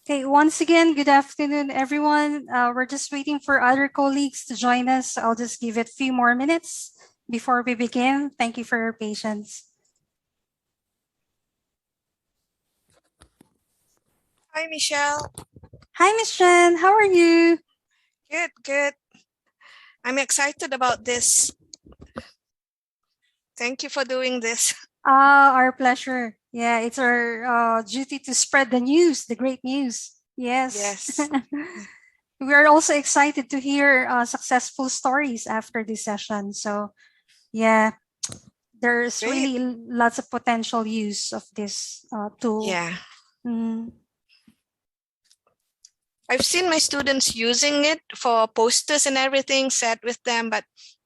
Okay, once again, good afternoon, everyone. We're just waiting for other colleagues to join us. I'll just give it a few more minutes before we begin. Thank you for your patience. Hi, Michelle. Hi, Miss Jen. How are you? Good, good. I'm excited about this. Thank you for doing this. Our pleasure. Yeah, it's our duty to spread the news, the great news. Yes. Yes. We are also excited to hear successful stories after this session. So, yeah, there's Great. really lots of potential use of this tool. Yeah. Mm. I've seen my students using it for posters and everything, set with them, but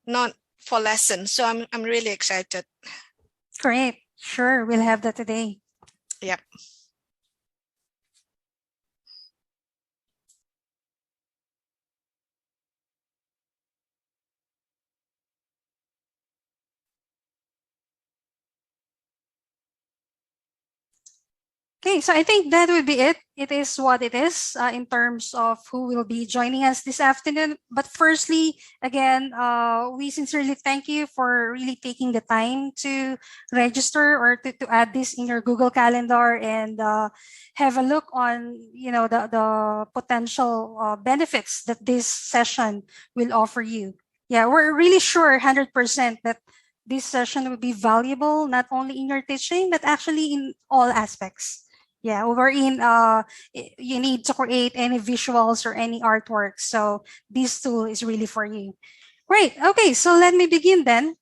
not for lessons. So I'm really excited. Great. Sure, we'll have that today. Yep. Okay, so I think that would be it. It is what it is in terms of who will be joining us this afternoon. But firstly, again, we sincerely thank you for really taking the time to register or to add this in your Google Calendar and have a look on the potential benefits that this session will offer you. Yeah, we're really sure 100% that this session will be valuable not only in your teaching but actually in all aspects. Yeah, wherein you need to create any visuals or any artwork. So this tool is really for you. Great. Okay, so let me begin then.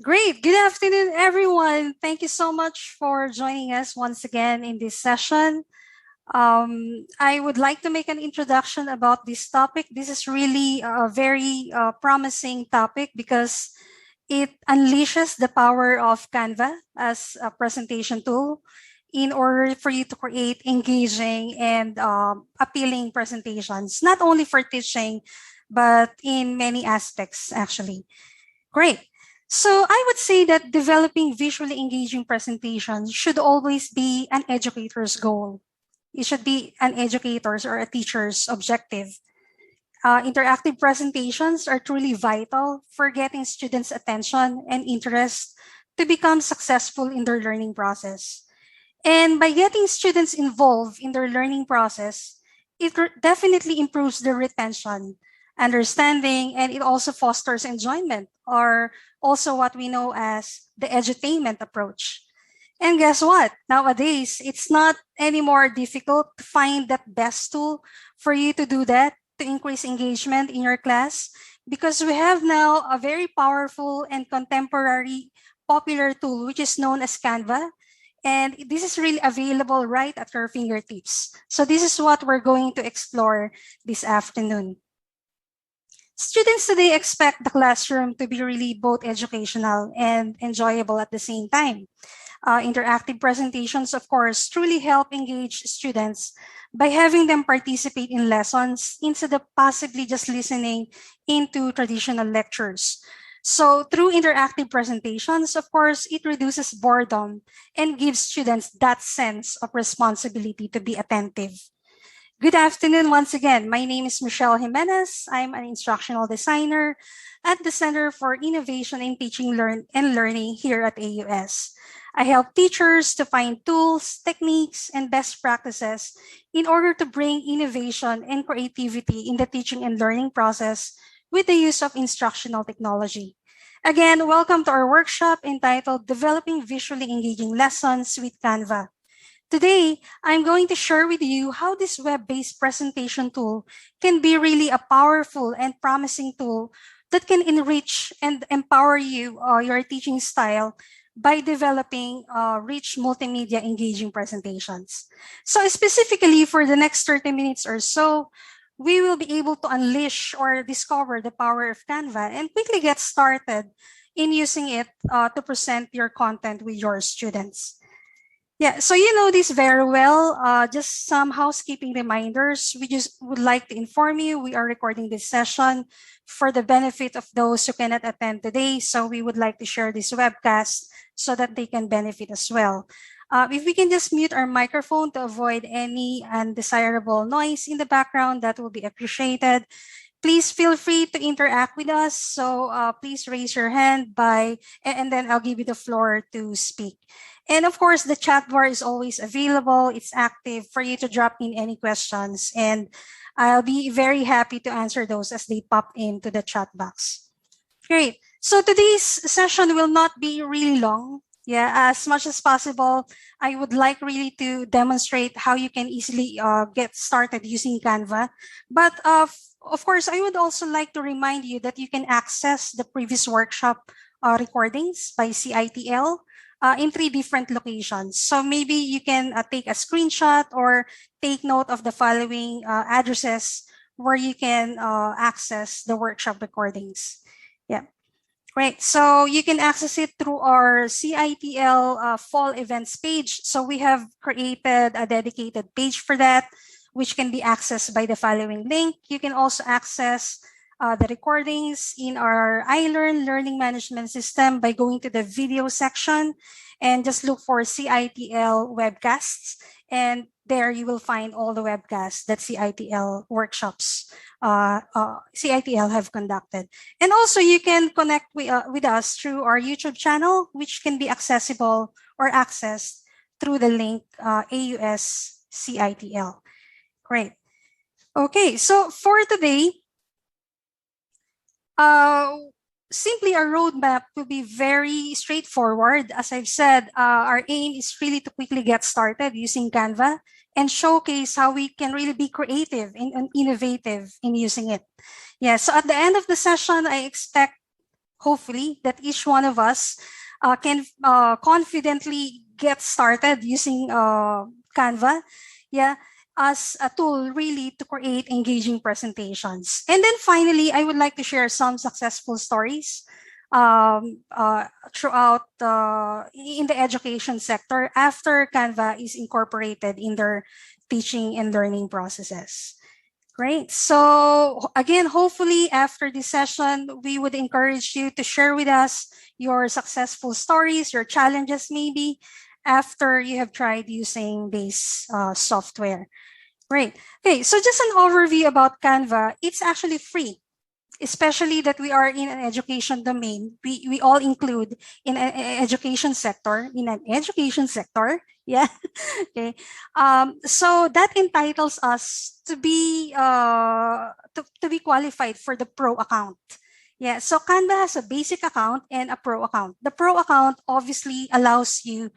Great. Good afternoon, everyone. Thank you so much for joining us once again in this session. I would like to make an introduction about this topic. This is really a very promising topic because it unleashes the power of Canva as a presentation tool in order for you to create engaging and appealing presentations, not only for teaching, but in many aspects, actually. Great. So I would say that developing visually engaging presentations should always be an educator's goal. It should be an educator's or a teacher's objective. Interactive presentations are truly vital for getting students' attention and interest to become successful in their learning process. And by getting students involved in their learning process, it definitely improves their retention, understanding, and it also fosters enjoyment, or also what we know as the edutainment approach. And guess what? Nowadays, it's not anymore difficult to find that best tool for you to do that, to increase engagement in your class, because we have now a very powerful and contemporary popular tool, which is known as Canva. And this is really available right at your fingertips. So this is what we're going to explore this afternoon. Students today expect the classroom to be really both educational and enjoyable at the same time. Interactive presentations, of course, truly help engage students by having them participate in lessons instead of passively just listening into traditional lectures. So through interactive presentations, of course, it reduces boredom and gives students that sense of responsibility to be attentive. Good afternoon once again. My name is Michelle Jimenez. I'm an instructional designer at the Center for Innovation in Teaching and Learning here at AUS. I help teachers to find tools, techniques, and best practices in order to bring innovation and creativity in the teaching and learning process with the use of instructional technology. Again, welcome to our workshop entitled Developing Visually Engaging Lessons with Canva. Today, I'm going to share with you how this web-based presentation tool can be really a powerful and promising tool that can enrich and empower you, your teaching style, by developing rich multimedia engaging presentations. So specifically for the next 30 minutes or so, we will be able to unleash or discover the power of Canva and quickly get started in using it to present your content with your students. Yeah, so you know this very well. Just some housekeeping reminders. We just would like to inform you we are recording this session for the benefit of those who cannot attend today. So we would like to share this webcast so that they can benefit as well. If we can just mute our microphone to avoid any undesirable noise in the background, that will be appreciated. Please feel free to interact with us. So please raise your hand and then I'll give you the floor to speak. And of course, the chat bar is always available. It's active for you to drop in any questions. And I'll be very happy to answer those as they pop into the chat box. Great. So today's session will not be really long. Yeah, as much as possible, I would like really to demonstrate how you can easily get started using Canva. But of course, I would also like to remind you that you can access the previous workshop recordings by CITL in 3 different locations. So maybe you can take a screenshot or take note of the following addresses where you can access the workshop recordings. Yeah. Great. So you can access it through our CITL fall events page. So we have created a dedicated page for that, which can be accessed by the following link. You can also access the recordings in our iLearn learning management system by going to the video section and just look for CITL webcasts. And there you will find all the webcasts that CITL workshops CITL have conducted. And also you can connect with us through our YouTube channel, which can be accessible or accessed through the link AUS CITL. Great. Okay, so for today, simply our roadmap will be very straightforward. As I've said, our aim is really to quickly get started using Canva and showcase how we can really be creative and innovative in using it. Yeah, so at the end of the session, I expect hopefully, that each one of us can confidently get started using Canva, yeah, as a tool really to create engaging presentations. And then finally, I would like to share some successful stories throughout in the education sector after Canva is incorporated in their teaching and learning processes. Great. So again, hopefully after this session, we would encourage you to share with us your successful stories, your challenges maybe, after you have tried using this software. Great. Okay, so just an overview about Canva. It's actually free, especially that we are in an education domain. We all include in an education sector, yeah. Okay. So that entitles us to be to be qualified for the pro account. Yeah, so Canva has a basic account and a pro account. The pro account obviously allows you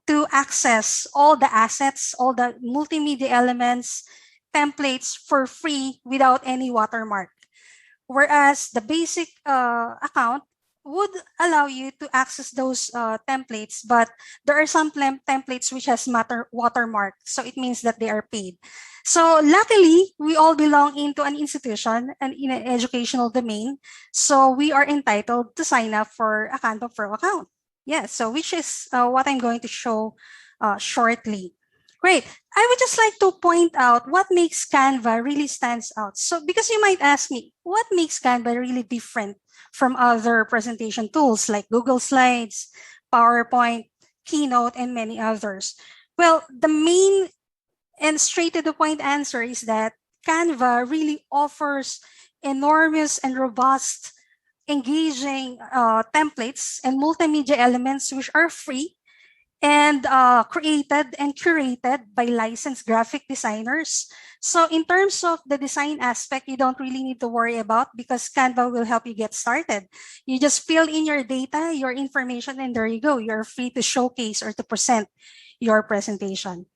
to access all the assets, all the multimedia elements, templates for free without any watermark. Whereas the basic account would allow you to access those templates, but there are some templates which has watermark, so it means that they are paid. So luckily, we all belong into an institution and in an educational domain, so we are entitled to sign up for a Canva Pro account. Yeah, so which is what I'm going to show shortly. Great. I would just like to point out what makes Canva really stands out. So because you might ask me, what makes Canva really different from other presentation tools like Google Slides, PowerPoint, Keynote, and many others? Well, the main and straight to the point answer is that Canva really offers enormous and robust engaging templates and multimedia elements which are free and created and curated by licensed graphic designers. So in terms of the design aspect, you don't really need to worry about because Canva will help you get started. You just fill in your data, your information, and there you go. You're free to showcase or to present your presentation.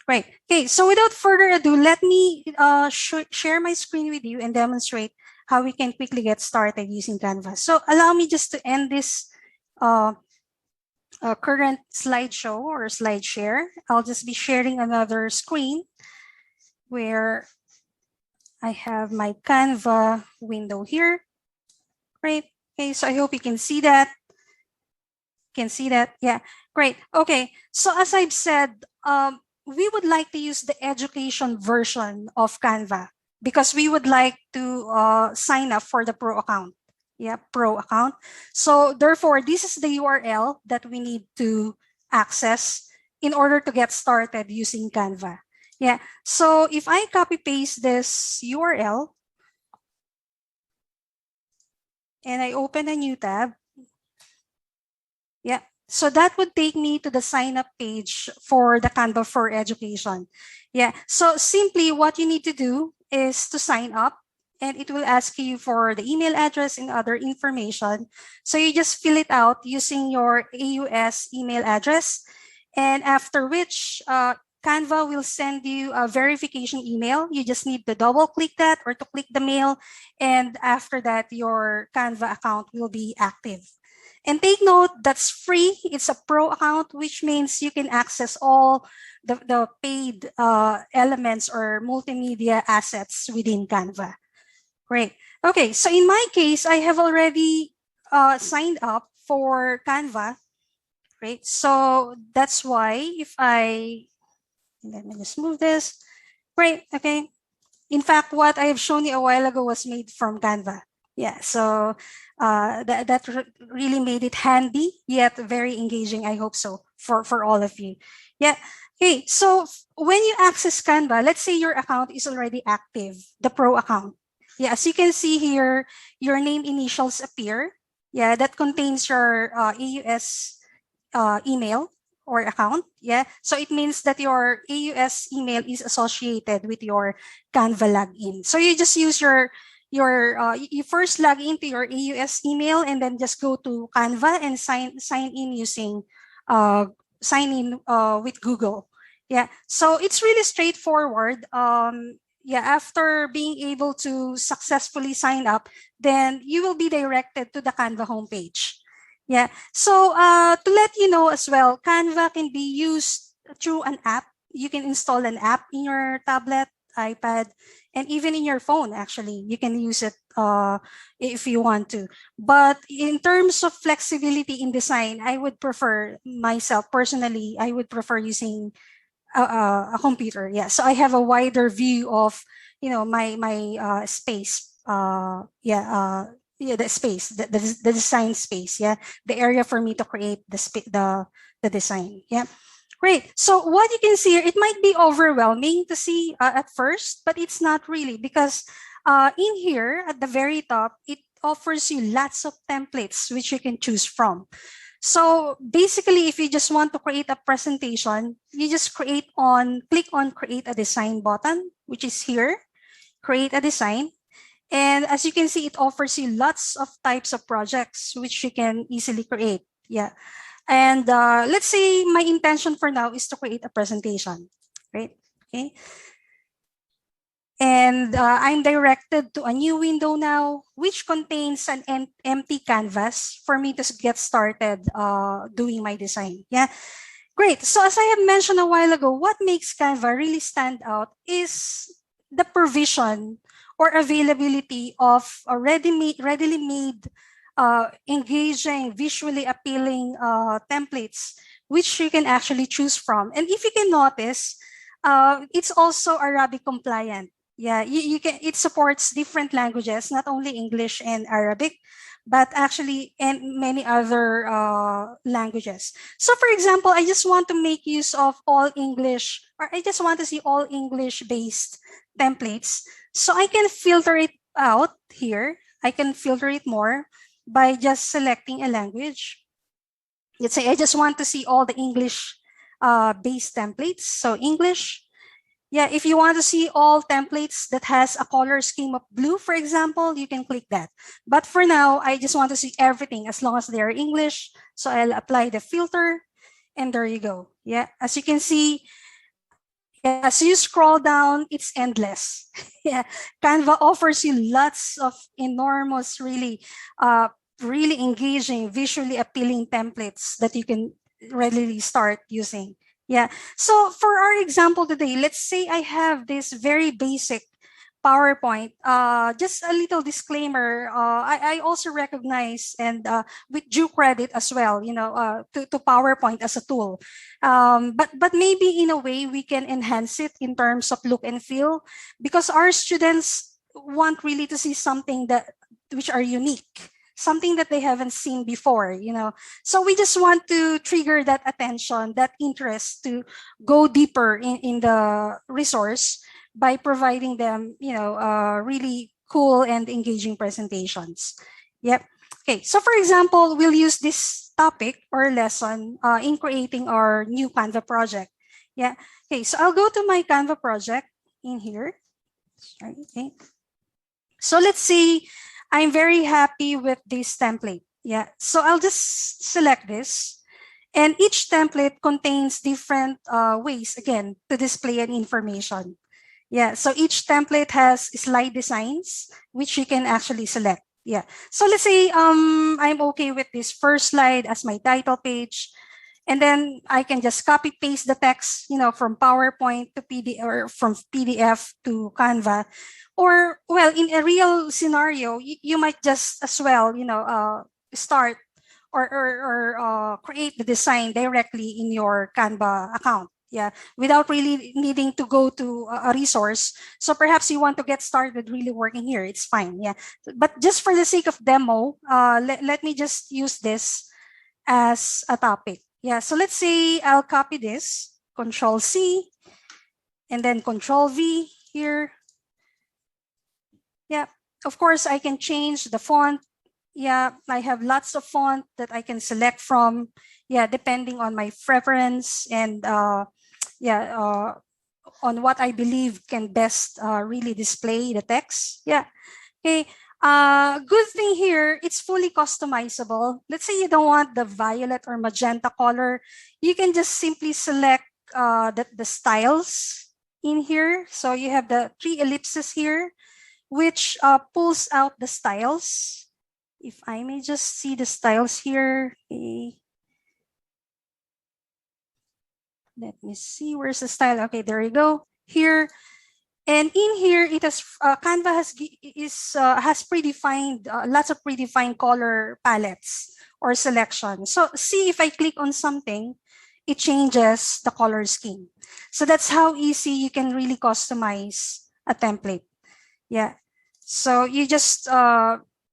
Right. Okay, so without further ado, let me share my screen with you and demonstrate how we can quickly get started using Canva. So allow me just to end this current slideshow or slide share. I'll just be sharing another screen where I have my Canva window here. Great. Okay, so I hope you can see that. Can see that? Yeah, great. Okay, so as I've said, we would like to use the education version of Canva because we would like to sign up for the pro account. Yeah, pro account. So therefore, this is the URL that we need to access in order to get started using Canva. Yeah, so if I copy paste this URL and I open a new tab, yeah, so that would take me to the sign up page for the Canva for Education. Yeah, so simply what you need to do is to sign up and it will ask you for the email address and other information. So you just fill it out using your AUS email address. And after which, Canva will send you a verification email. You just need to double click that or to click the mail. And after that, your Canva account will be active. And take note, that's free. It's a pro account, which means you can access all the paid elements or multimedia assets within Canva. Great. Okay, so in my case, I have already signed up for Canva. Great. So that's why if let me just move this. Great. Okay. In fact, what I have shown you a while ago was made from Canva. Yeah, so that really made it handy, yet very engaging, I hope so, for all of you. Yeah, okay, so when you access Canva, let's say your account is already active, the pro account. Yeah, as you can see here, your name initials appear. Yeah, that contains your AUS email or account. Yeah, so it means that your AUS email is associated with your Canva login. So you just use you first log into your AUS email and then just go to Canva and sign in using with Google. Yeah, so it's really straightforward. after being able to successfully sign up, then you will be directed to the Canva homepage. Yeah. So to let you know as well, Canva can be used through an app. You can install an app in your tablet, iPad, and even in your phone. Actually, you can use it if you want to. But in terms of flexibility in design, I would prefer myself personally. I would prefer using a computer. Yeah, so I have a wider view of my space. The space, the design space. Yeah, the area for me to create the design. Yeah. Great. So what you can see here, it might be overwhelming to see at first, but it's not really, because in here at the very top, it offers you lots of templates which you can choose from. So basically, if you just want to create a presentation, you just click on create a design button, which is here, create a design. And as you can see, it offers you lots of types of projects which you can easily create. Yeah. And let's say my intention for now is to create a presentation, right? Okay. And I'm directed to a new window now, which contains an empty canvas for me to get started doing my design. Yeah, great. So as I have mentioned a while ago, what makes Canva really stand out is the provision or availability of a readily made, engaging, visually appealing templates, which you can actually choose from. And if you can notice, it's also Arabic compliant. Yeah, you can. It supports different languages, not only English and Arabic, but actually and many other languages. So, for example, I just want to make use of all English, or I just want to see all English-based templates. So I can filter it out here. I can filter it more by just selecting a language. Let's say I just want to see all the English based templates. So English. Yeah, if you want to see all templates that has a color scheme of blue, for example, you can click that. But for now, I just want to see everything as long as they are English. So I'll apply the filter, and there you go. Yeah, as you can see, yeah, as you scroll down, it's endless. Yeah, Canva offers you lots of enormous, really engaging, visually appealing templates that you can readily start using. Yeah. So for our example today, let's say I have this very basic PowerPoint. Just a little disclaimer. I also recognize and with due credit as well, to PowerPoint as a tool. But maybe in a way we can enhance it in terms of look and feel, because our students want really to see something that which are unique, something that they haven't seen before. So we just want to trigger that attention, that interest to go deeper in the resource by providing them, really cool and engaging presentations. Yep. Okay, so for example, we'll use this topic or lesson in creating our new Canva project. Yeah. Okay, so I'll go to my Canva project in here. Sorry, okay. So let's say I'm very happy with this template. Yeah, so I'll just select this. And each template contains different ways, again, to display an information. Yeah, so each template has slide designs, which you can actually select. Yeah, so let's say I'm okay with this first slide as my title page. And then I can just copy paste the text, from PowerPoint to PDF, or from PDF to Canva. Or, well, in a real scenario, you might just as well, start or create the design directly in your Canva account. Yeah, without really needing to go to a resource. So perhaps you want to get started really working here. It's fine. Yeah, but just for the sake of demo, let me just use this as a topic. Yeah, so let's say I'll copy this, Control C, and then Control V here. Yeah, of course, I can change the font. Yeah, I have lots of font that I can select from. Yeah, depending on my preference and on what I believe can best really display the text. Yeah, okay. Good thing here, it's fully customizable. Let's say you don't want the violet or magenta color. You can just simply select the styles in here. So you have the 3 ellipses here, which pulls out the styles. If I may just see the styles here. Okay. Let me see, where's the style? Okay, there you go. Here. And in here, it has Canva has predefined lots of predefined color palettes or selection. So see, if I click on something, it changes the color scheme. So that's how easy you can really customize a template. Yeah. So you just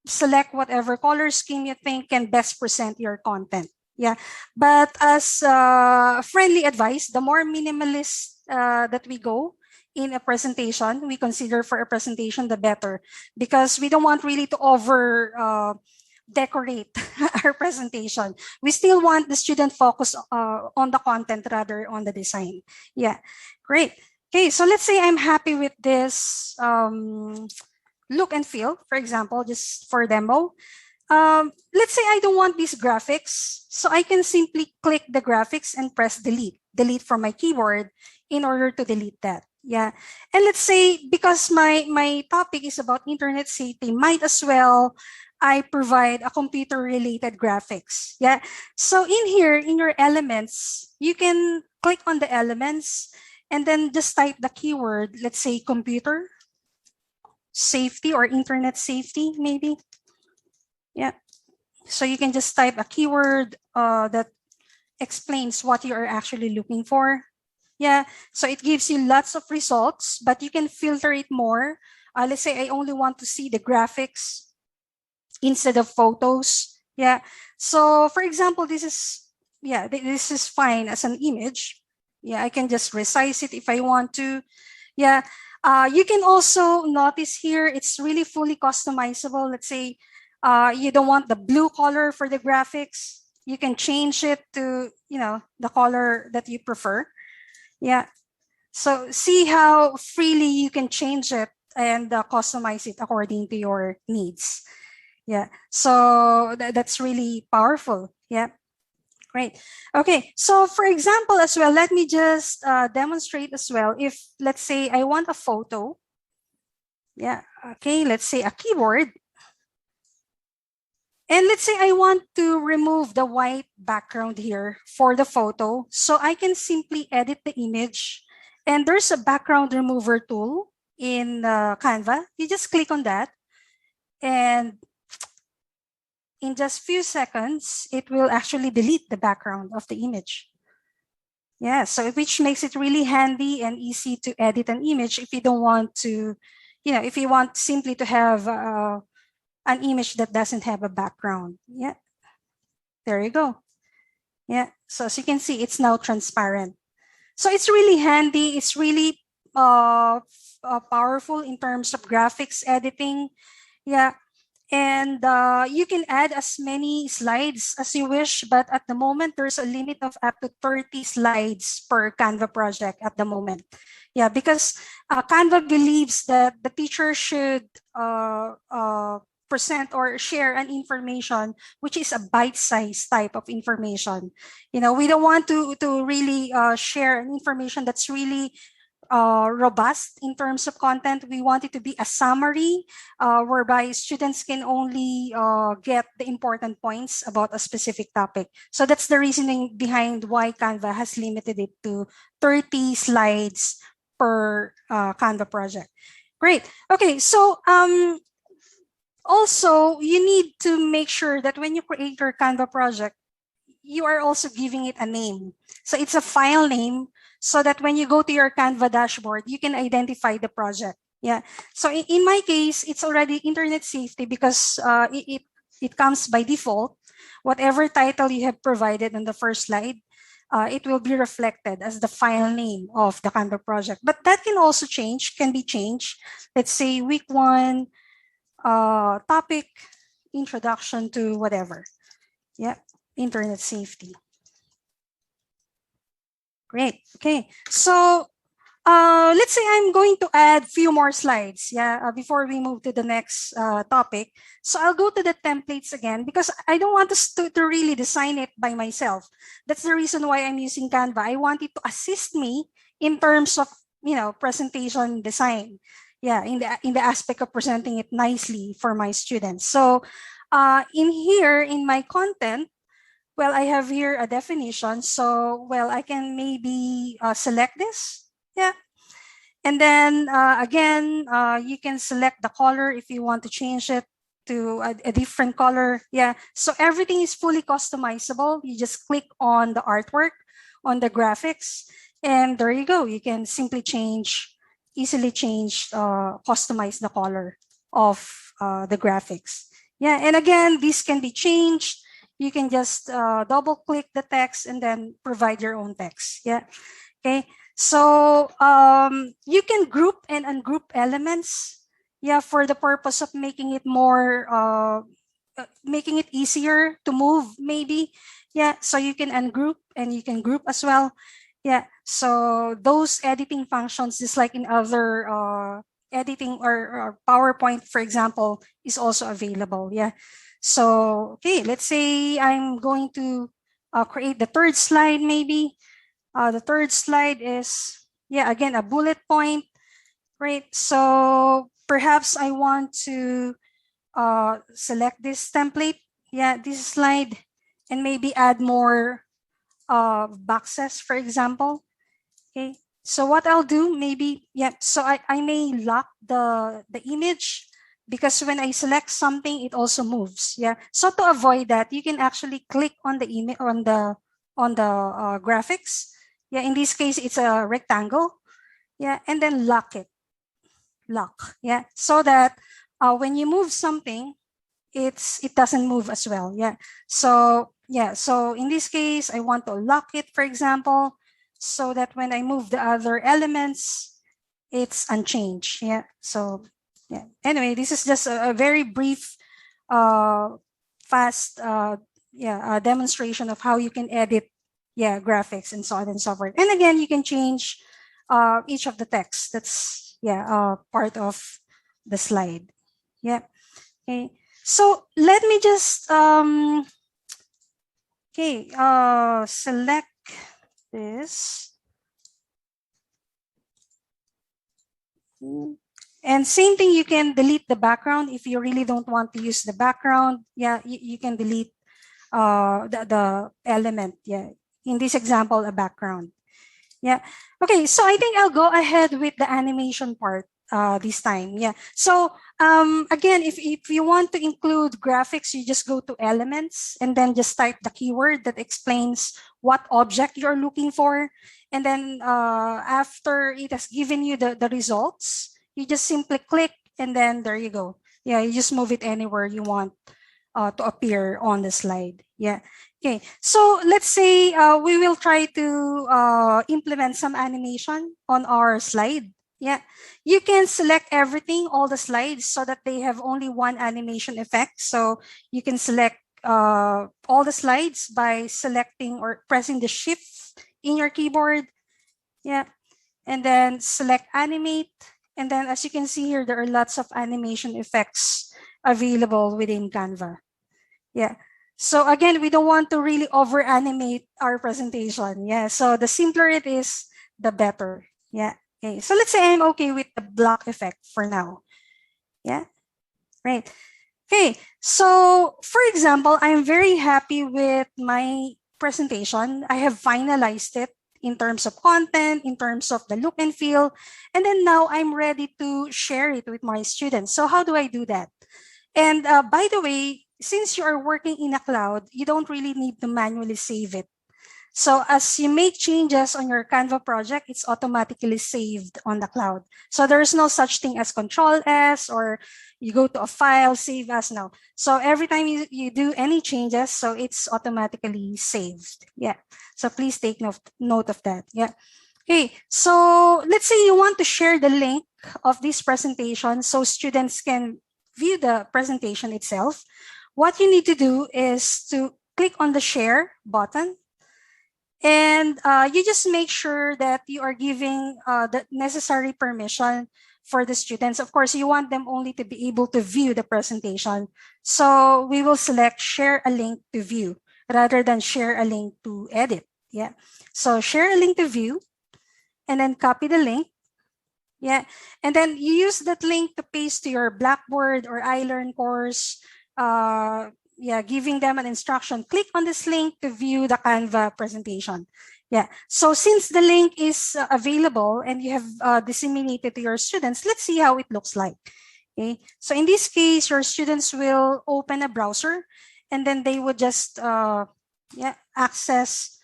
select whatever color scheme you think can best present your content. Yeah. But as friendly advice, the more minimalist that we go in a presentation, we consider for a presentation, the better, because we don't want really to over decorate our presentation. We still want the student focus on the content rather on the design. Yeah, great. Okay, so let's say I'm happy with this look and feel, for example, just for demo. Let's say I don't want these graphics, so I can simply click the graphics and press delete from my keyboard in order to delete that. Yeah, and let's say because my topic is about internet safety, might as well I provide a computer related graphics. Yeah, so in here, in your elements, you can click on the elements and then just type the keyword, let's say computer safety or internet safety, maybe. Yeah. So you can just type a keyword that explains what you are actually looking for. Yeah. So it gives you lots of results, but you can filter it more. Let's say I only want to see the graphics instead of photos. Yeah. So for example, this is fine as an image. Yeah, I can just resize it if I want to. Yeah. You can also notice here, it's really fully customizable. Let's say you don't want the blue color for the graphics. You can change it to, the color that you prefer. Yeah. So see how freely you can change it and customize it according to your needs. Yeah. So that's really powerful. Yeah. Great. Okay. So for example, as well, let me just demonstrate as well. If let's say I want a photo. Yeah. Okay. Let's say a keyboard. And let's say I want to remove the white background here for the photo. So I can simply edit the image. And there's a background remover tool in Canva. You just click on that. And in just few seconds, it will actually delete the background of the image. Yeah, so which makes it really handy and easy to edit an image if you don't want to, if you want simply to have an image that doesn't have a background. Yeah, there you go. Yeah, so as you can see, it's now transparent. So it's really handy. It's really powerful in terms of graphics editing. Yeah, and you can add as many slides as you wish, but at the moment, there's a limit of up to 30 slides per Canva project at the moment. Yeah, because Canva believes that the teacher should present or share an information which is a bite-sized type of information. We don't want to really share an information that's really robust in terms of content. We want it to be a summary whereby students can only get the important points about a specific topic. So that's the reasoning behind why Canva has limited it to 30 slides per Canva project. Great. Okay, so also you need to make sure that when you create your Canva project, you are also giving it a name. So it's a file name so that when you go to your Canva dashboard, you can identify the project. Yeah. So in my case, it's already internet safety because it comes by default. Whatever title you have provided on the first slide, it will be reflected as the file name of the Canva project. But that can also can be changed. Let's say week 1, topic, introduction to whatever. Yeah. Internet safety. Great. Okay. So let's say I'm going to add few more slides. Yeah. Before we move to the next topic. So I'll go to the templates again because I don't want to really design it by myself. That's the reason why I'm using Canva. I want it to assist me in terms of presentation design. Yeah, in the aspect of presenting it nicely for my students. So in here, in my content, well, I have here a definition. So, well, I can maybe select this. Yeah. And then again, you can select the color if you want to change it to a different color. Yeah. So everything is fully customizable. You just click on the artwork, on the graphics, and there you go. You can simply easily change, customize the color of the graphics. Yeah. And again, this can be changed. You can just double click the text and then provide your own text. Yeah. Okay. So you can group and ungroup elements, yeah, for the purpose of making it more, making it easier to move, maybe. Yeah, so you can ungroup and you can group as well. Yeah, so those editing functions, just like in other editing or PowerPoint, for example, is also available. Yeah. So, okay, let's say I'm going to create the third slide, maybe. The third slide is, yeah, again, a bullet point, right? So perhaps I want to select this template, yeah, this slide, and maybe add more boxes, for example. Okay, so what I'll do, maybe, yeah, so I may lock the image, because when I select something, it also moves. Yeah, so to avoid that, you can actually click on the image, on the graphics. Yeah, in this case, it's a rectangle. Yeah, and then lock. Yeah, so that when you move something, it doesn't move as well. Yeah, so yeah, so in this case, I want to lock it, for example, so that when I move the other elements, it's unchanged. Yeah, so yeah, anyway, this is just a very brief fast demonstration of how you can edit, yeah, graphics and so on and so forth. And again, you can change each of the text that's, yeah, part of the slide. Yeah. Okay, so let me just select this. And same thing, you can delete the background if you really don't want to use the background. Yeah, you can delete the element. Yeah, in this example, a background. Yeah. Okay, so I think I'll go ahead with the animation part this time. Yeah. So again, if you want to include graphics, you just go to elements and then just type the keyword that explains what object you're looking for. And then after it has given you the results, you just simply click and then there you go. Yeah, you just move it anywhere you want to appear on the slide. Yeah. Okay, so let's say we will try to implement some animation on our slide. Yeah, you can select everything, all the slides, so that they have only one animation effect. So you can select all the slides by selecting or pressing the shift in your keyboard. Yeah, and then select animate. And then as you can see here, there are lots of animation effects available within Canva. Yeah. So again, we don't want to really over animate our presentation. Yeah. So the simpler it is, the better. Yeah. Okay. So let's say I'm okay with the block effect for now. Yeah. Right. Okay. So for example, I'm very happy with my presentation. I have finalized it in terms of content, in terms of the look and feel. And then now I'm ready to share it with my students. So how do I do that? And by the way, since you are working in a cloud, you don't really need to manually save it. So as you make changes on your Canva project, it's automatically saved on the cloud. So there's no such thing as Control S or you go to a file, save as. No. So every time you do any changes, so it's automatically saved. Yeah. So please take note of that. Yeah. Okay. So let's say you want to share the link of this presentation so students can view the presentation itself. What you need to do is to click on the share button. And you just make sure that you are giving the necessary permission for the students. Of course, you want them only to be able to view the presentation. So we will select share a link to view rather than share a link to edit. Yeah. So share a link to view and then copy the link. Yeah, and then you use that link to paste to your Blackboard or iLearn course. Yeah, giving them an instruction. Click on this link to view the Canva presentation. Yeah, so since the link is available and you have disseminated to your students, let's see how it looks like. Okay, so in this case, your students will open a browser and then they would just access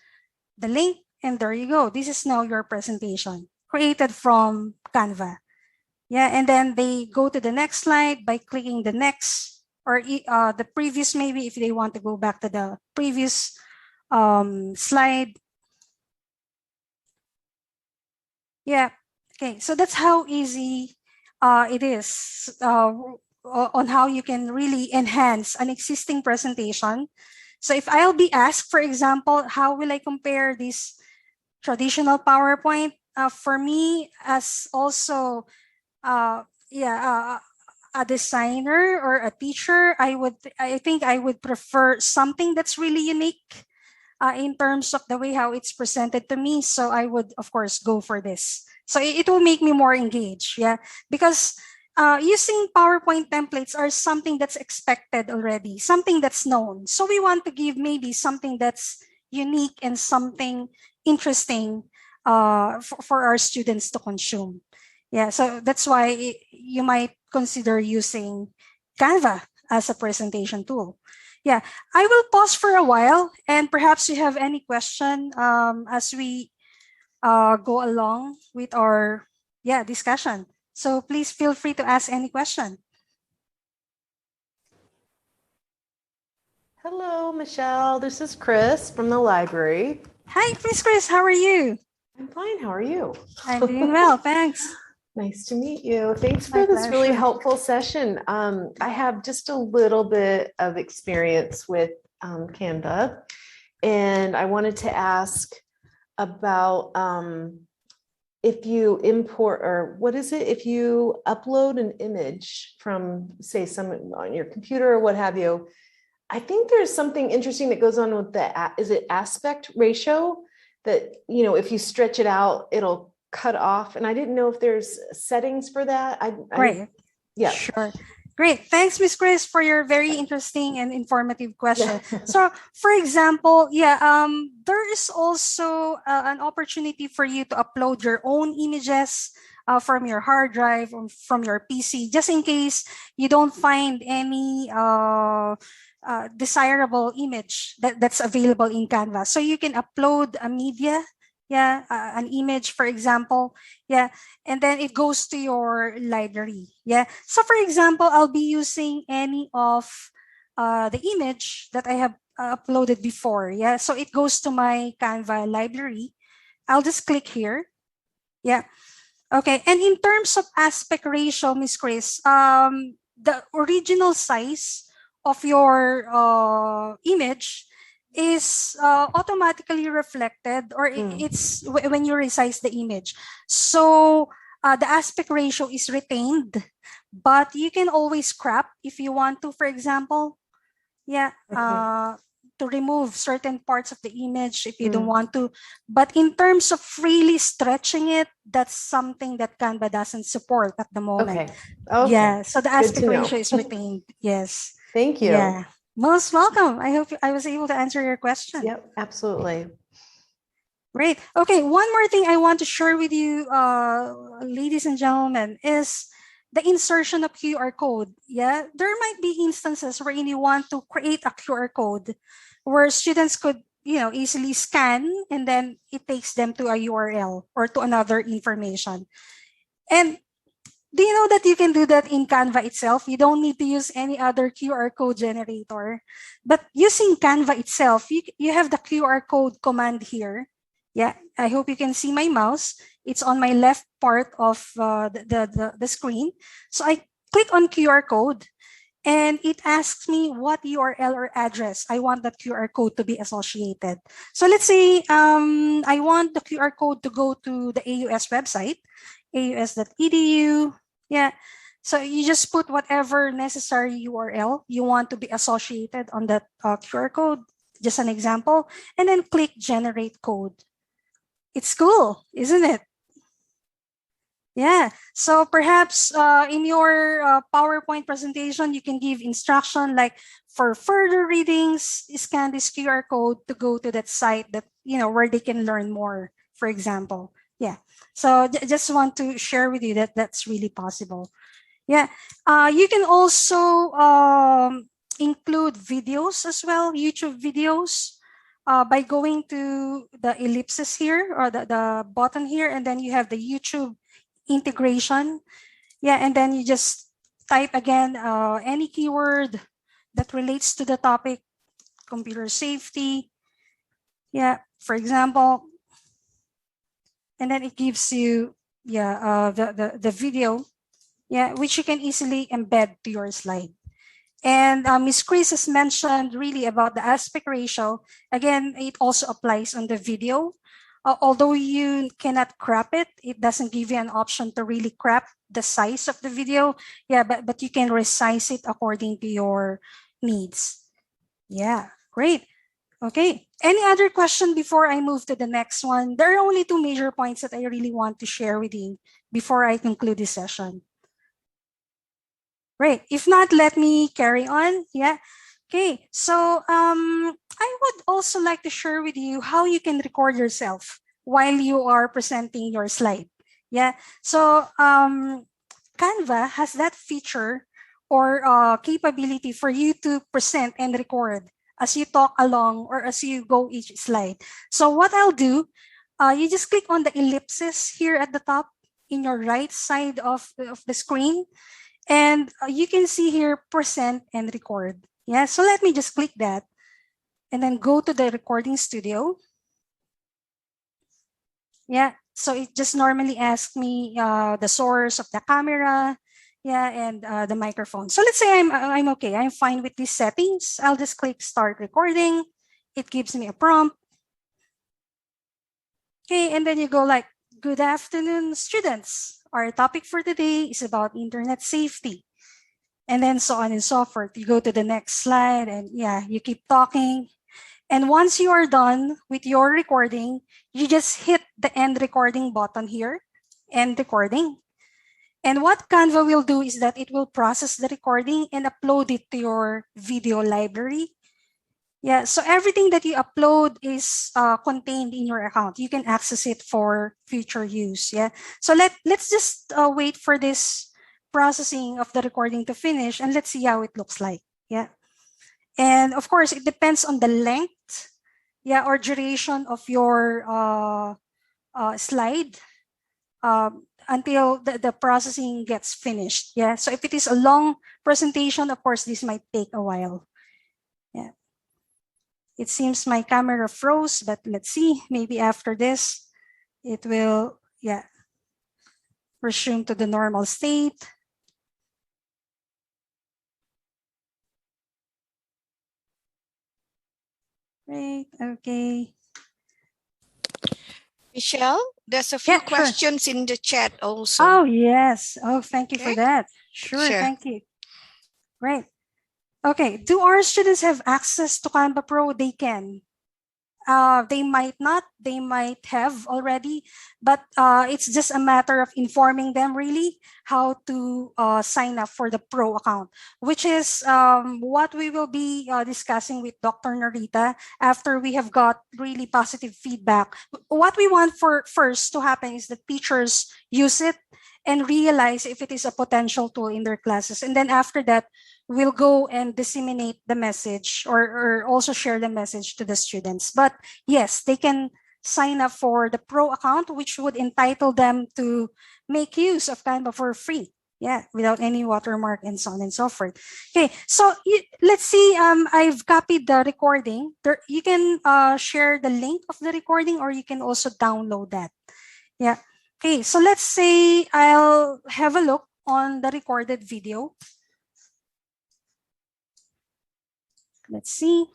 the link, and there you go. This is now your presentation created from Canva. Yeah, and then they go to the next slide by clicking the next or the previous, maybe if they want to go back to the previous slide. Yeah, okay, so that's how easy it is on how you can really enhance an existing presentation. So if I'll be asked, for example, how will I compare this traditional PowerPoint? For me, as also a designer or a teacher, I think I would prefer something that's really unique in terms of the way how it's presented to me. So I would, of course, go for this. So it will make me more engaged. Yeah, because using PowerPoint templates are something that's expected already, something that's known. So we want to give maybe something that's unique and something interesting for our students to consume. Yeah, so that's why you might consider using Canva as a presentation tool. Yeah, I will pause for a while and perhaps you have any question as we go along with our discussion. So please feel free to ask any question. Hello, Michelle. This is Chris from the library. Hi, Miss Chris. How are you? I'm fine. How are you? I'm doing well. Thanks. Nice to meet you. Thanks My for this really pleasure. helpful session. I have just a little bit of experience with Canva, and I wanted to ask about if you import, or what is it, if you upload an image from, say, someone on your computer or what have you. I think there's something interesting that goes on with the, is it aspect ratio, that, you know, if you stretch it out, it'll cut off. And I didn't know if there's settings for that. Great. Yeah. Sure. Great. Thanks, Miss Chris, for your very interesting and informative question. Yeah. So, for example, there is also an opportunity for you to upload your own images from your hard drive or from your PC, just in case you don't find any desirable image that's available in Canva. So you can upload a media, an image, for example, and then it goes to your library. So for example, I'll be using any of the image that I have uploaded before. So it goes to my Canva library. I'll just click here. Okay, and in terms of aspect ratio, Miss Chris, the original size of your image is automatically reflected, or it's when you resize the image. So the aspect ratio is retained, but you can always crop if you want to, for example. To remove certain parts of the image if you don't want to. But in terms of really stretching it, that's something that Canva doesn't support at the moment. Okay. So the aspect ratio is retained. Yes. Thank you. Yeah. Most welcome. I hope I was able to answer your question. Yep, absolutely. Great. Okay, one more thing I want to share with you, ladies and gentlemen, is the insertion of QR code. There might be instances where you want to create a QR code where students could easily scan, and then it takes them to a URL or to another information. And do you know that you can do that in Canva itself? You don't need to use any other QR code generator. But using Canva itself, you have the QR code command here. I hope you can see my mouse. It's on my left part of the screen. So I click on QR code, and it asks me what URL or address I want that QR code to be associated. So let's say I want the QR code to go to the AUS website, aus.edu. So you just put whatever necessary URL you want to be associated on that QR code, just an example, and then click generate code. It's cool, isn't it? Yeah, so perhaps in your PowerPoint presentation, you can give instruction like for further readings, scan this QR code to go to that site that, where they can learn more, for example. Yeah, so just want to share with you that that's really possible. Yeah, you can also include videos as well, YouTube videos, by going to the ellipsis here or the button here, and then you have the YouTube integration. Yeah, and then you just type again any keyword that relates to the topic, computer safety. Yeah, for example, and then it gives you the video, yeah, which you can easily embed to your slide. And Ms. Chris has mentioned really about the aspect ratio. Again, it also applies on the video. Although you cannot crop it, it doesn't give you an option to really crop the size of the video. Yeah, but you can resize it according to your needs. Yeah, great. Okay. Any other question before I move to the next one? There are only two major points that I really want to share with you before I conclude this session. Great. If not, let me carry on. Yeah. Okay. So I would also like to share with you how you can record yourself while you are presenting your slide. Yeah. So Canva has that feature or capability for you to present and record as you talk along or as you go each slide. So what I'll do, you just click on the ellipsis here at the top in your right side of the screen. And you can see here, present and record. Yeah, so let me just click that and then go to the recording studio. Yeah, so it just normally asks me the source of the camera, yeah, and the microphone. So let's say I'm okay, I'm fine with these settings. I'll just click start recording. It gives me a prompt. Okay, and then you go like, good afternoon, students. Our topic for today is about internet safety. And then so on and so forth. You go to the next slide and yeah, you keep talking. And once you are done with your recording, you just hit the end recording button here, end recording. And what Canva will do is that it will process the recording and upload it to your video library. Yeah, so everything that you upload is contained in your account. You can access it for future use. Yeah, so let's just wait for this processing of the recording to finish, and let's see how it looks like. Yeah, and of course it depends on the length, yeah, or duration of your slide until the processing gets finished. Yeah, so if it is a long presentation, of course this might take a while. Yeah. It seems my camera froze, but let's see, maybe after this, it will, yeah, resume to the normal state. Great, okay. Michelle, there's a few questions in the chat also. Oh, yes. Oh, thank you for that. Sure, Sure. thank you. Great. Okay, do our students have access to Canva Pro? They can. They might not, they might have already, but it's just a matter of informing them really how to sign up for the Pro account, which is what we will be discussing with Dr. Narita after we have got really positive feedback. What we want for first to happen is that teachers use it and realize if it is a potential tool in their classes. And then after that, we'll go and disseminate the message or also share the message to the students. But yes, they can sign up for the Pro account, which would entitle them to make use of Canva for free. Yeah, without any watermark and so on and so forth. Okay, so let's see. I've copied the recording. There, you can share the link of the recording, or you can also download that. Yeah. Okay, so let's say I'll have a look on the recorded video. Let's see.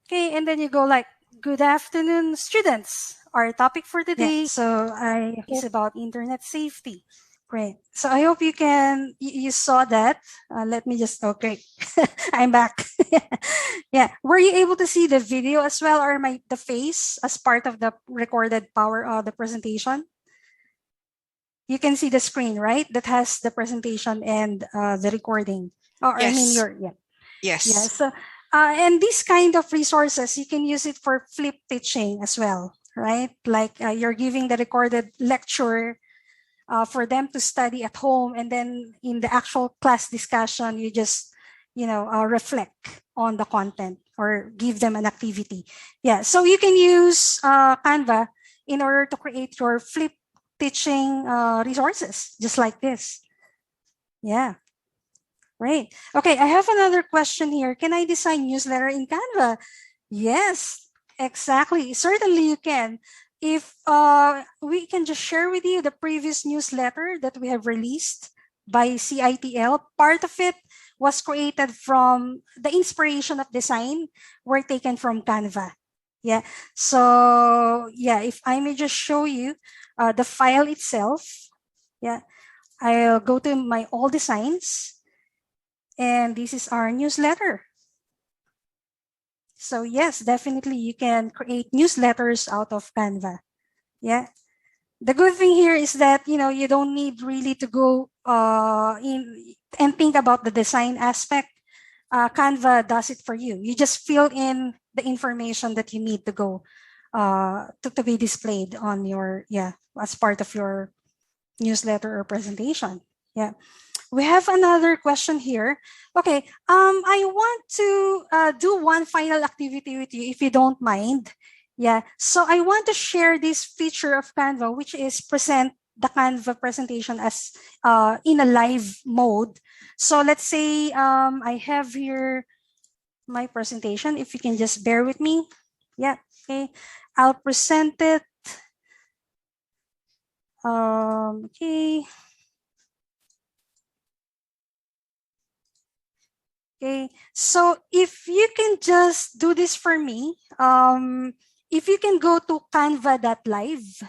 Okay, and then you go like, good afternoon, students. Our topic for today, is about internet safety. Great. So I hope you saw that. Let me just, okay, I'm back. Yeah. Were you able to see the video as well, or the face as part of the recorded the presentation? You can see the screen, right? That has the presentation and the recording. Or I mean, Yes. yeah. Yes. So, and this kind of resources, you can use it for flip teaching as well, right? Like you're giving the recorded lecture for them to study at home, and then in the actual class discussion, you just, reflect on the content or give them an activity. Yeah, so you can use Canva in order to create your flip teaching resources, just like this. Yeah. Great. Okay, I have another question here. Can I design newsletter in Canva? Yes, exactly. Certainly you can. If we can just share with you the previous newsletter that we have released by CITL, part of it was created from the inspiration of design were taken from Canva. Yeah. So yeah, if I may just show you the file itself. Yeah. I'll go to my all designs. And this is our newsletter. So yes, definitely you can create newsletters out of Canva. Yeah. The good thing here is that, you don't need really to go in and think about the design aspect. Canva does it for you. You just fill in the information that you need to go to be displayed on your, as part of your newsletter or presentation. Yeah. We have another question here. Okay, I want to do one final activity with you, if you don't mind. Yeah, so I want to share this feature of Canva, which is present the Canva presentation as in a live mode. So let's say I have here my presentation. If you can just bear with me. Yeah, okay. I'll present it. Okay. Okay, so if you can just do this for me, if you can go to canva.live,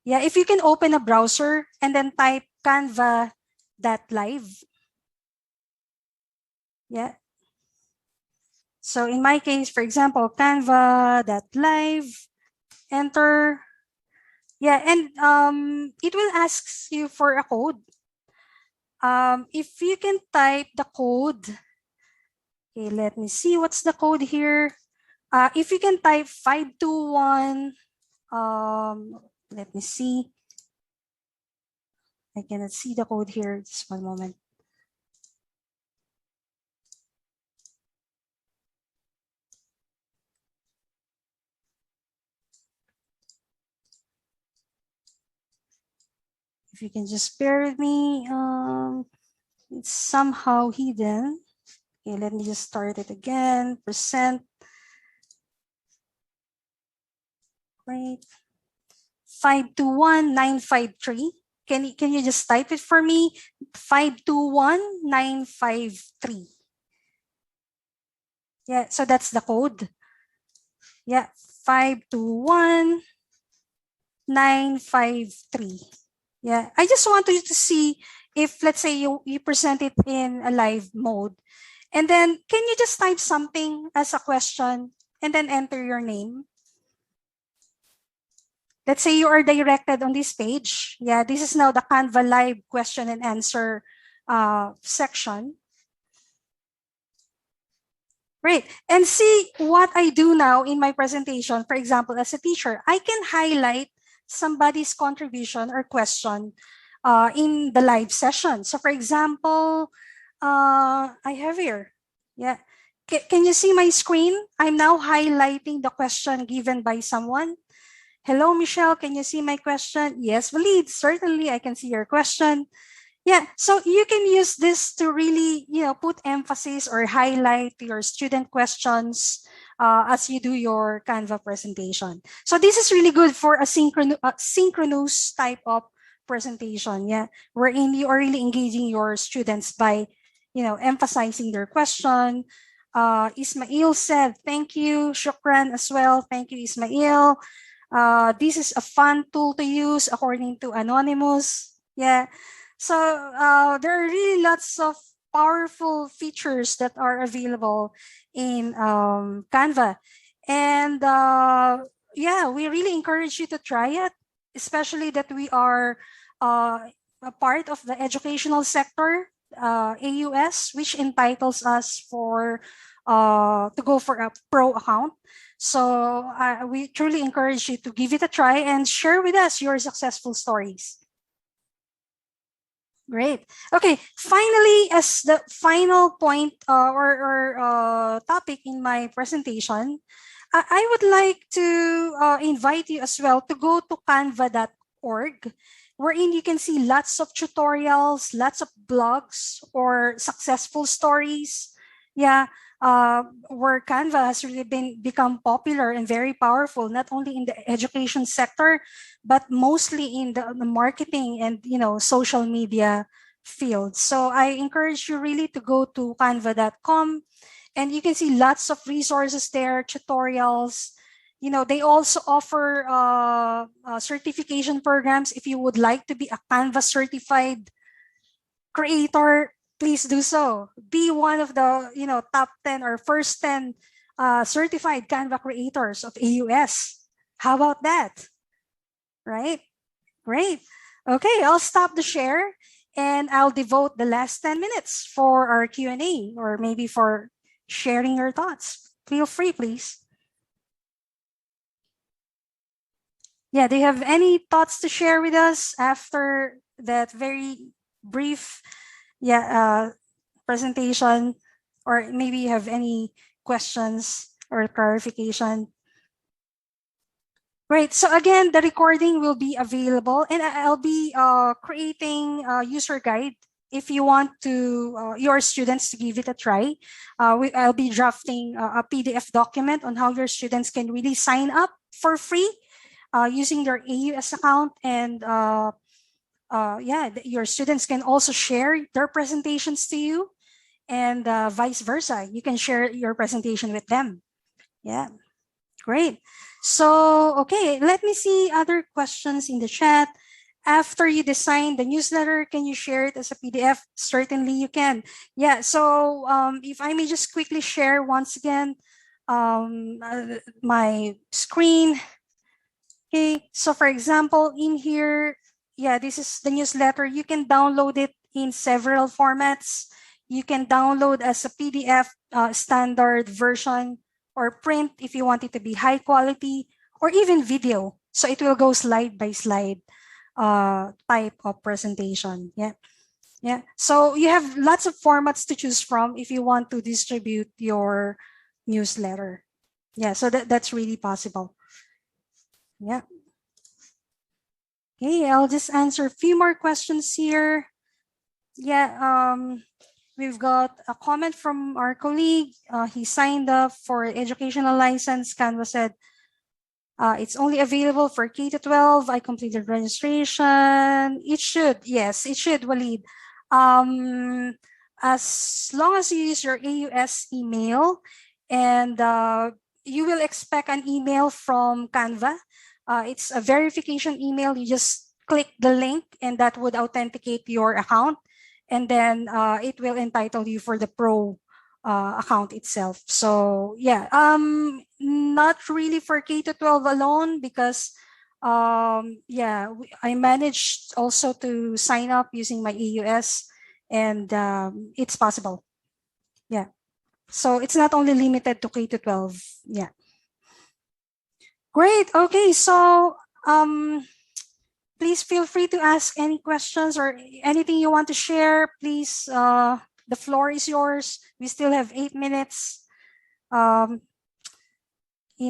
yeah, if you can open a browser and then type canva.live, yeah. So in my case, for example, canva.live, enter, yeah, and it will ask you for a code. If you can type the code, okay, let me see what's the code here. If you can type 521, let me see. I cannot see the code here. Just one moment. If you can just bear with me, it's somehow hidden. Okay, let me just start it again. Percent. Great. 521953. Can you just type it for me? 521953. Yeah, so that's the code. Yeah, 521953. Yeah, I just want you to see if, let's say, you present it in a live mode. And then can you just type something as a question and then enter your name? Let's say you are directed on this page. Yeah, this is now the Canva Live question and answer section. Great. And see what I do now in my presentation. For example, as a teacher, I can highlight somebody's contribution or question in the live session. So for example, I have here, yeah. Can you see my screen? I'm now highlighting the question given by someone. Hello, Michelle, can you see my question? Yes, Walid, certainly I can see your question. Yeah, so you can use this to really, put emphasis or highlight your student questions as you do your Canva presentation. So this is really good for a synchronous type of presentation, yeah, wherein you are really engaging your students by, emphasizing their question. Ismail said, thank you. Shukran as well. Thank you, Ismail. This is a fun tool to use according to Anonymous. Yeah. So there are really lots of powerful features that are available in Canva. And yeah, we really encourage you to try it, especially that we are a part of the educational sector, AUS, which entitles us for to go for a pro account. So we truly encourage you to give it a try and share with us your successful stories. Great. Okay. Finally, as the final point or topic in my presentation, I would like to invite you as well to go to canva.org, wherein you can see lots of tutorials, lots of blogs or successful stories. Yeah. Where Canva has really become popular and very powerful, not only in the education sector, but mostly in the marketing and social media field. So I encourage you really to go to canva.com, and you can see lots of resources there, tutorials. They also offer certification programs. If you would like to be a Canva certified creator, please do so. Be one of the top 10 or first 10 certified Canva creators of AUS. How about that? Right? Great. Okay, I'll stop the share and I'll devote the last 10 minutes for our Q&A or maybe for sharing your thoughts. Feel free, please. Yeah, do you have any thoughts to share with us after that very brief presentation, or maybe you have any questions or clarification? Great. So again, the recording will be available, and I'll be creating a user guide if you want to your students to give it a try. I'll be drafting a PDF document on how your students can really sign up for free using their AUS account, and your students can also share their presentations to you, and vice versa. You can share your presentation with them. Yeah, great. So, okay, let me see other questions in the chat. After you design the newsletter, can you share it as a PDF? Certainly you can. Yeah, so if I may just quickly share once again my screen. Okay, so for example, in here, yeah, this is the newsletter. You can download it in several formats. You can download as a PDF standard version, or print if you want it to be high quality, or even video. So it will go slide by slide type of presentation. Yeah. Yeah. So you have lots of formats to choose from if you want to distribute your newsletter. Yeah. So that's really possible. Yeah. Okay, I'll just answer a few more questions here. Yeah, we've got a comment from our colleague. He signed up for educational license. Canva said it's only available for K to 12. I completed registration. It should, yes, it should, Walid. As long as you use your AUS email, and you will expect an email from Canva. It's a verification email. You just click the link and that would authenticate your account. And then it will entitle you for the pro account itself. So yeah, not really for K to 12 alone, because I managed also to sign up using my AUS, and it's possible. Yeah. So it's not only limited to K to 12. Yeah. Great. Okay. So please feel free to ask any questions or anything you want to share. Please, the floor is yours. We still have 8 minutes in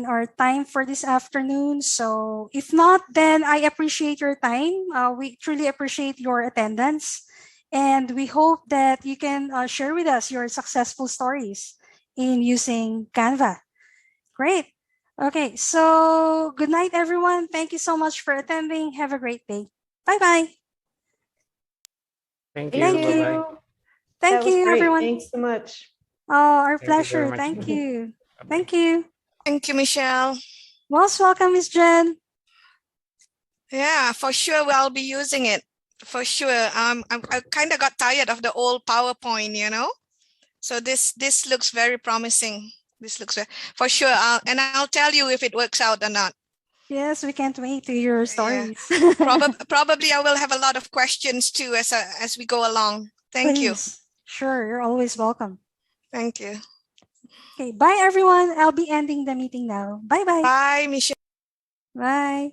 our time for this afternoon. So if not, then I appreciate your time. We truly appreciate your attendance. And we hope that you can share with us your successful stories in using Canva. Great. Okay, so good night, everyone. Thank you so much for attending. Have a great day. Bye-bye. Thank you. Thank you. Bye-bye. Thank That was you, great. everyone. Thanks so much. Oh, our Thank you very pleasure. much. Thank you. Bye-bye. Thank you. Thank you, Michelle. Most welcome, Miss Jen. Yeah, for sure, I'll be using it. For sure. I kind of got tired of the old PowerPoint, you know. So this looks very promising. This looks for sure. And I'll tell you if it works out or not. Yes, we can't wait to hear your stories. Probably I will have a lot of questions too as we go along. Thank you. Please. Sure, you're always welcome. Thank you. Okay, bye everyone. I'll be ending the meeting now. Bye-bye. Bye, Michelle. Bye.